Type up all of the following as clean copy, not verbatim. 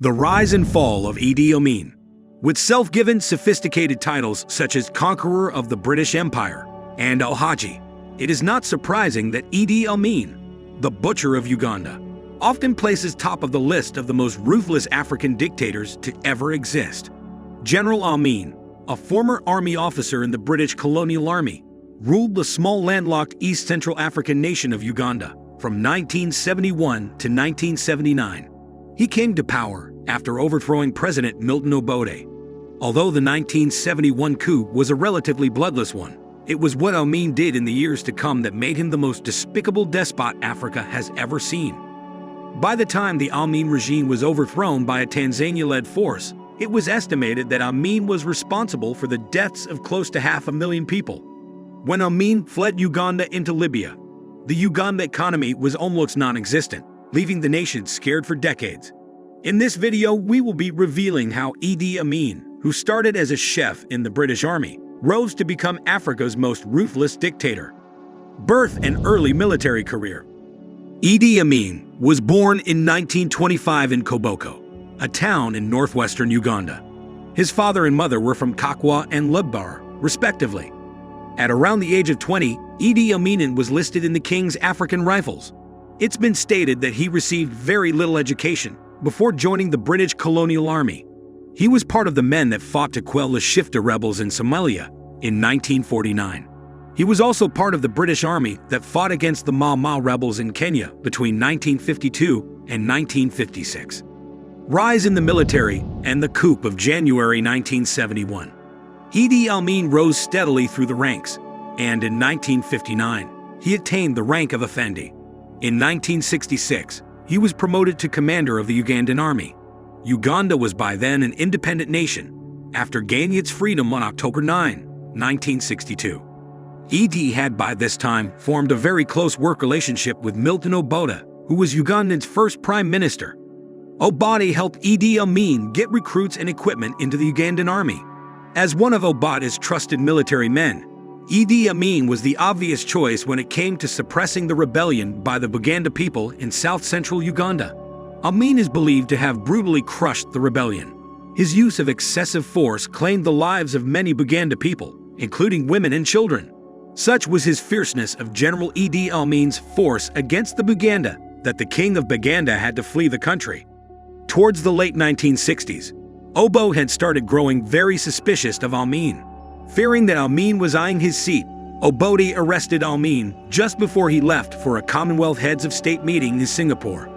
The rise and fall of Idi Amin. With self-given sophisticated titles such as Conqueror of the British Empire and Al-Haji, it is not surprising that Idi Amin, the Butcher of Uganda, often places top of the list of the most ruthless African dictators to ever exist. General Amin, a former army officer in the British colonial army, ruled the small landlocked East Central African nation of Uganda from 1971 to 1979. He came to power after overthrowing President Milton Obote. Although the 1971 coup was a relatively bloodless one, it was what Amin did in the years to come that made him the most despicable despot Africa has ever seen. By the time the Amin regime was overthrown by a Tanzania-led force, it was estimated that Amin was responsible for the deaths of close to 500,000 people. When Amin fled Uganda into Libya, the Uganda economy was almost non-existent, leaving the nation scared for decades. In this video, we will be revealing how Idi Amin, who started as a chef in the British Army, rose to become Africa's most ruthless dictator. Birth and early military career. Idi Amin was born in 1925 in Koboko, a town in northwestern Uganda. His father and mother were from Kakwa and Lebbar, respectively. At around the age of 20, Idi Amin was listed in the King's African Rifles. It's been stated that he received very little education before joining the British colonial army. He was part of the men that fought to quell the Shifta rebels in Somalia in 1949. He was also part of the British Army that fought against the Mau Mau rebels in Kenya between 1952 and 1956. Rise in the military and the coup of January 1971. Idi Amin rose steadily through the ranks, and in 1959, he attained the rank of Effendi. In 1966, he was promoted to commander of the Ugandan army. Uganda was by then an independent nation, after gaining its freedom on October 9, 1962. Idi had by this time formed a very close work relationship with Milton Obote, who was Uganda's first prime minister. Obote helped Idi Amin get recruits and equipment into the Ugandan army. As one of Obote's trusted military men, Idi Amin was the obvious choice when it came to suppressing the rebellion by the Buganda people in south-central Uganda. Amin is believed to have brutally crushed the rebellion. His use of excessive force claimed the lives of many Buganda people, including women and children. Such was his fierceness of General Idi Amin's force against the Buganda that the king of Buganda had to flee the country. Towards the late 1960s, Obote had started growing very suspicious of Amin. Fearing that Amin was eyeing his seat, Obote arrested Amin just before he left for a Commonwealth Heads of State meeting in Singapore.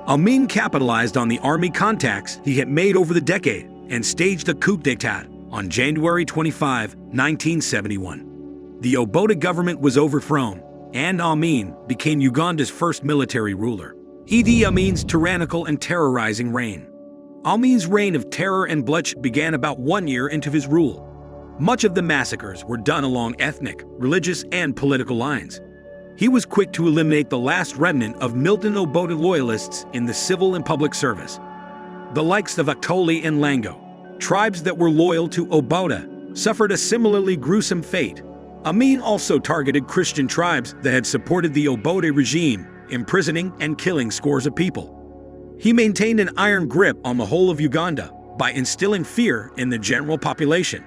Amin capitalized on the army contacts he had made over the decade and staged a coup d'etat on January 25, 1971. The Obote government was overthrown, and Amin became Uganda's first military ruler. Idi Amin's tyrannical and terrorizing reign. Amin's reign of terror and bloodshed began about 1 year into his rule. Much of the massacres were done along ethnic, religious, and political lines. He was quick to eliminate the last remnant of Milton Obote loyalists in the civil and public service. The likes of Acholi and Lango, tribes that were loyal to Obote, suffered a similarly gruesome fate. Amin also targeted Christian tribes that had supported the Obote regime, imprisoning and killing scores of people. He maintained an iron grip on the whole of Uganda by instilling fear in the general population.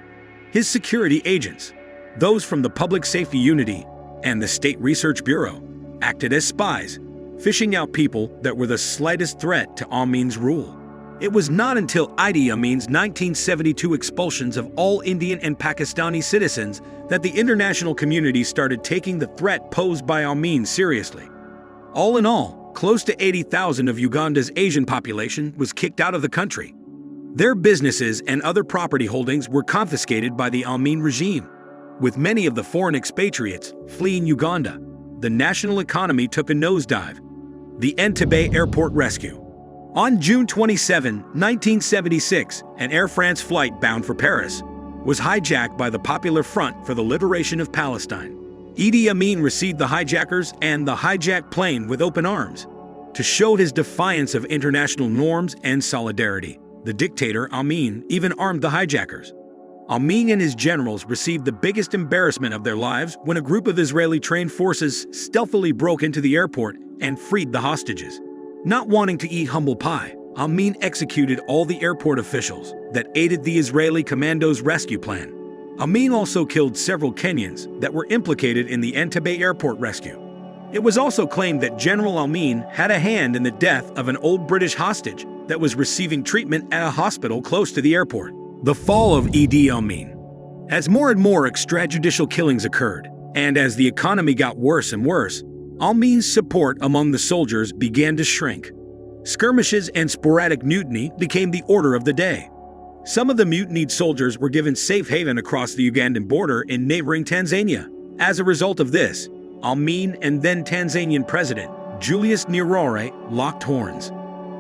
His security agents, those from the Public Safety Unity and the State Research Bureau, acted as spies, fishing out people that were the slightest threat to Amin's rule. It was not until Idi Amin's 1972 expulsions of all Indian and Pakistani citizens that the international community started taking the threat posed by Amin seriously. All in all, close to 80,000 of Uganda's Asian population was kicked out of the country. Their businesses and other property holdings were confiscated by the Amin regime. With many of the foreign expatriates fleeing Uganda, the national economy took a nosedive. The Entebbe Airport rescue. On June 27, 1976, an Air France flight bound for Paris was hijacked by the Popular Front for the Liberation of Palestine. Idi Amin received the hijackers and the hijacked plane with open arms. To show his defiance of international norms and solidarity, the dictator Amin even armed the hijackers. Amin and his generals received the biggest embarrassment of their lives when a group of Israeli-trained forces stealthily broke into the airport and freed the hostages. Not wanting to eat humble pie, Amin executed all the airport officials that aided the Israeli commandos' rescue plan. Amin also killed several Kenyans that were implicated in the Entebbe airport rescue. It was also claimed that General Amin had a hand in the death of an old British hostage that was receiving treatment at a hospital close to the airport. The fall of Idi Amin. As more and more extrajudicial killings occurred, and as the economy got worse and worse, Amin's support among the soldiers began to shrink. Skirmishes and sporadic mutiny became the order of the day. Some of the mutinied soldiers were given safe haven across the Ugandan border in neighboring Tanzania. As a result of this, Amin and then Tanzanian President Julius Nyerere locked horns.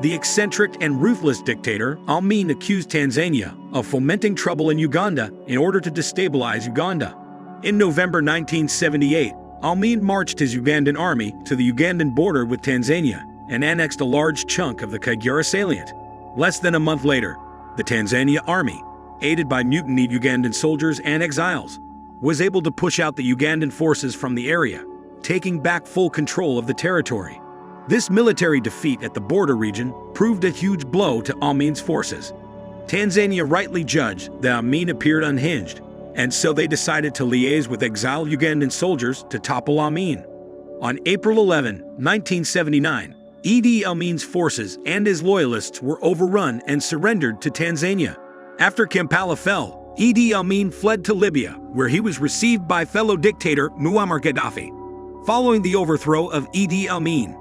The eccentric and ruthless dictator Amin accused Tanzania of fomenting trouble in Uganda in order to destabilize Uganda. In November 1978, Amin marched his Ugandan army to the Ugandan border with Tanzania and annexed a large chunk of the Kagera salient. Less than a month later, the Tanzania army, aided by mutinied Ugandan soldiers and exiles, was able to push out the Ugandan forces from the area, taking back full control of the territory. This military defeat at the border region proved a huge blow to Amin's forces. Tanzania rightly judged that Amin appeared unhinged, and so they decided to liaise with exiled Ugandan soldiers to topple Amin. On April 11, 1979, Idi Amin's forces and his loyalists were overrun and surrendered to Tanzania. After Kampala fell, Idi Amin fled to Libya, where he was received by fellow dictator Muammar Gaddafi. Following the overthrow of Idi Amin,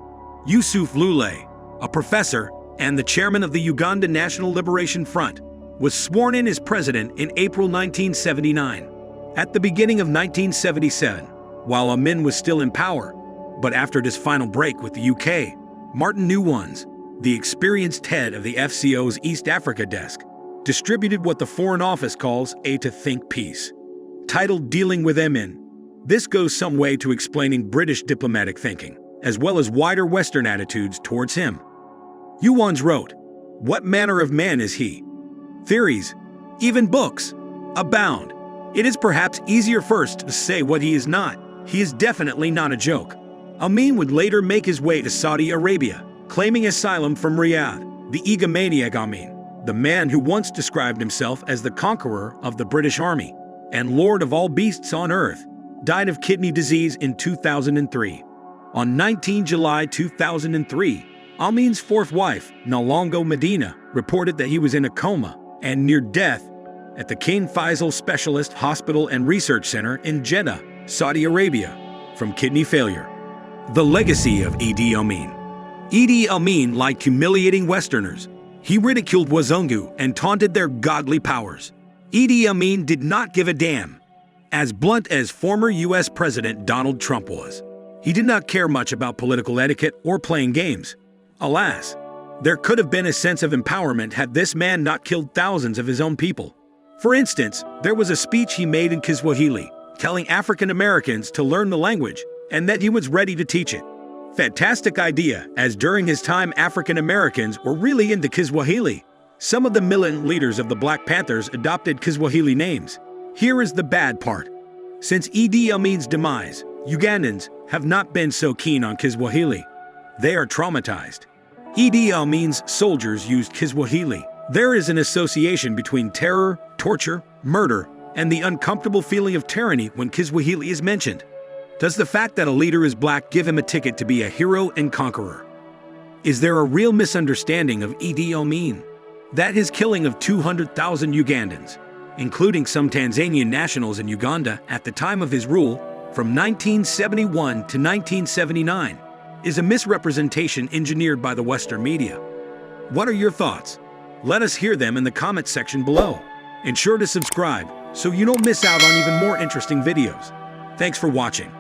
Yusuf Lule, a professor and the chairman of the Uganda National Liberation Front, was sworn in as president in April 1979. At the beginning of 1977, while Amin was still in power, but after his final break with the UK, Martin Newons, the experienced head of the FCO's East Africa desk, distributed what the Foreign Office calls a to think piece, titled Dealing with Amin. This goes some way to explaining British diplomatic thinking, as well as wider Western attitudes towards him. Newons wrote, "What manner of man is he? Theories, even books, abound. It is perhaps easier first to say what he is not. He is definitely not a joke." Amin would later make his way to Saudi Arabia, claiming asylum from Riyadh. The egomaniac Amin, the man who once described himself as the conqueror of the British Army and lord of all beasts on earth, died of kidney disease in 2003. On 19 July 2003, Amin's fourth wife, Nalongo Medina, reported that he was in a coma and near death at the King Faisal Specialist Hospital and Research Center in Jeddah, Saudi Arabia, from kidney failure. The legacy of Idi Amin. Idi Amin liked humiliating Westerners. He ridiculed Wazungu and taunted their godly powers. Idi Amin did not give a damn. As blunt as former U.S. President Donald Trump was, he did not care much about political etiquette or playing games. Alas, there could have been a sense of empowerment had this man not killed thousands of his own people. For instance, there was a speech he made in Kiswahili, telling African Americans to learn the language and that he was ready to teach it. Fantastic idea, as during his time African Americans were really into Kiswahili. Some of the militant leaders of the Black Panthers adopted Kiswahili names. Here is the bad part. Since Idi Amin's demise, Ugandans have not been so keen on Kiswahili. They are traumatized. Idi Amin's soldiers used Kiswahili. There is an association between terror, torture, murder, and the uncomfortable feeling of tyranny when Kiswahili is mentioned. Does the fact that a leader is black give him a ticket to be a hero and conqueror? Is there a real misunderstanding of Idi Amin? That his killing of 200,000 Ugandans, including some Tanzanian nationals in Uganda at the time of his rule, from 1971 to 1979, is a misrepresentation engineered by the Western media. What are your thoughts? Let us hear them in the comments section below. And sure to subscribe so you don't miss out on even more interesting videos. Thanks for watching.